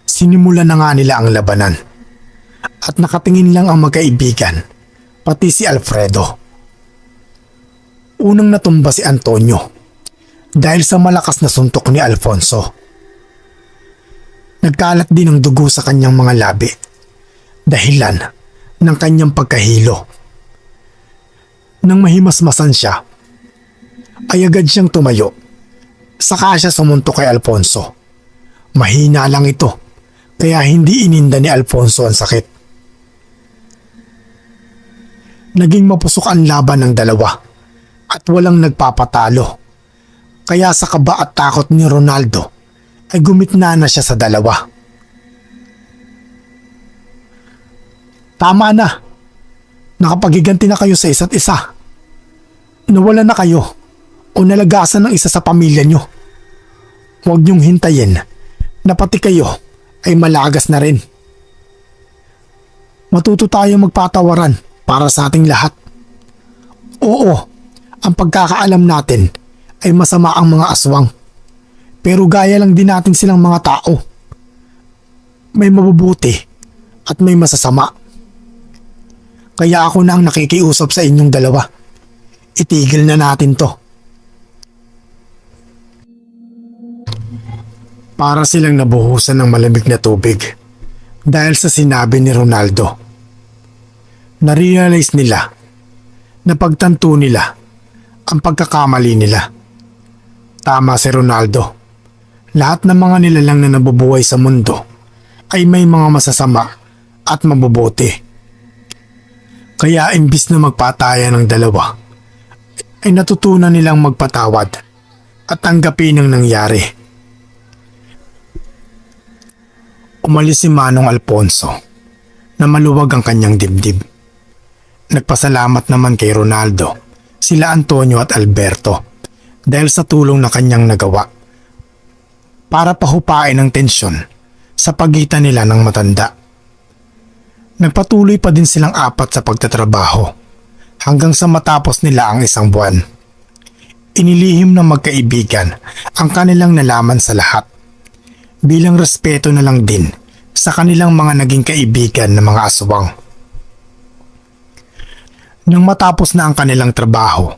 Sinimulan na nga nila ang labanan at nakatingin lang ang magkaibigan, pati si Alfredo. Unang natumba si Antonio dahil sa malakas na suntok ni Alfonso. Nagkalat din ang dugo sa kanyang mga labi, dahilan ng kanyang pagkahilo. Nang mahimasmasan siya, ay agad siyang tumayo. Saka siya sumuntok kay Alfonso. Mahina lang ito, kaya hindi ininda ni Alfonso ang sakit. Naging mapusok ang laban ng dalawa at walang nagpapatalo. Kaya sa kaba at takot ni Ronaldo ay gumitna na siya sa dalawa. Tama na. Nakapaghiganti na kayo sa isa't isa. Nawala na kayo o nalagasan ng isa sa pamilya nyo. Huwag niyong hintayin na pati kayo ay malagas na rin. Matuto tayo magpatawaran para sa ating lahat. Oo, ang pagkakaalam natin ay masama ang mga aswang. Pero gaya lang din natin silang mga tao. May mabubuti at may masasama. Kaya ako na ang nakikiusap sa inyong dalawa. Itigil na natin to. Para silang nabuhusan ng malamig na tubig dahil sa sinabi ni Ronaldo. Narealize nila na pagtanto nila ang pagkakamali nila. Tama si Ronaldo. Lahat ng mga nilalang na nabubuhay sa mundo ay may mga masasama at mabubuti. Kaya imbis na magpatayan ng dalawa, ay natutunan nilang magpatawad at tanggapin ang nangyari. Umalis si Manong Alfonso na maluwag ang kanyang dibdib. Nagpasalamat naman kay Ronaldo, sila Antonio at Alberto dahil sa tulong na kanyang nagawa para pahupain ang tensyon sa pagitan nila ng matanda. Nagpatuloy pa din silang apat sa pagtatrabaho hanggang sa matapos nila ang isang buwan. Inilihim ng magkaibigan ang kanilang nalaman sa lahat bilang respeto na lang din sa kanilang mga naging kaibigan na mga aswang. Nang matapos na ang kanilang trabaho,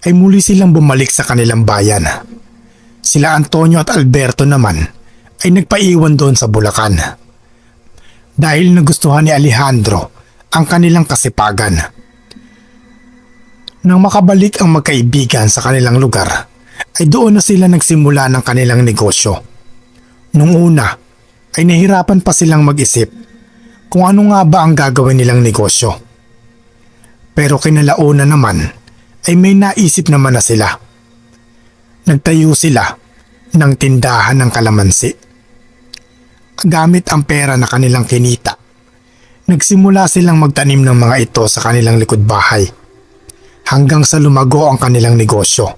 ay muli silang bumalik sa kanilang bayan. Sila Antonio at Alberto naman ay nagpaiwan doon sa Bulacan. Dahil nagustuhan ni Alejandro ang kanilang kasipagan. Nang makabalik ang magkaibigan sa kanilang lugar, ay doon na sila nagsimula ng kanilang negosyo. Nung una, ay nahirapan pa silang mag-isip kung ano nga ba ang gagawin nilang negosyo. Pero kinalauna naman ay may naisip naman na sila. Nagtayo sila ng tindahan ng kalamansi. Gamit ang pera na kanilang kinita, nagsimula silang magtanim ng mga ito sa kanilang likod bahay hanggang sa lumago ang kanilang negosyo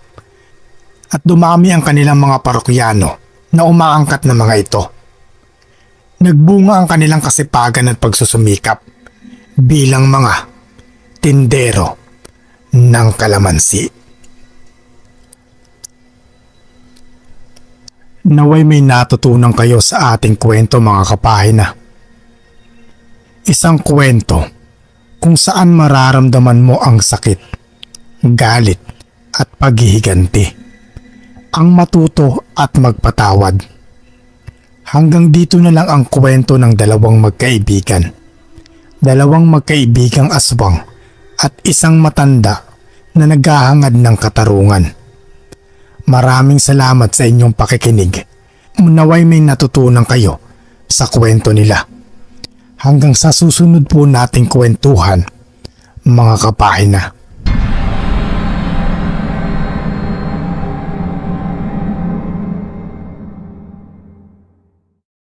at dumami ang kanilang mga parokyano na umaangkat na mga ito. Nagbunga ang kanilang kasipagan at pagsusumikap bilang mga tindero ng kalamansi. Naway may natutunan kayo sa ating kwento mga kapahina. Isang kwento kung saan mararamdaman mo ang sakit, galit at paghihiganti. Ang matuto at magpatawad. Hanggang dito na lang ang kwento ng dalawang magkaibigan. Dalawang magkaibigang aswang at isang matanda na naghahangad ng katarungan. Maraming salamat sa inyong pakikinig. Naway may natutunan kayo sa kwento nila. Hanggang sa susunod po nating kwentuhan, mga kapahina.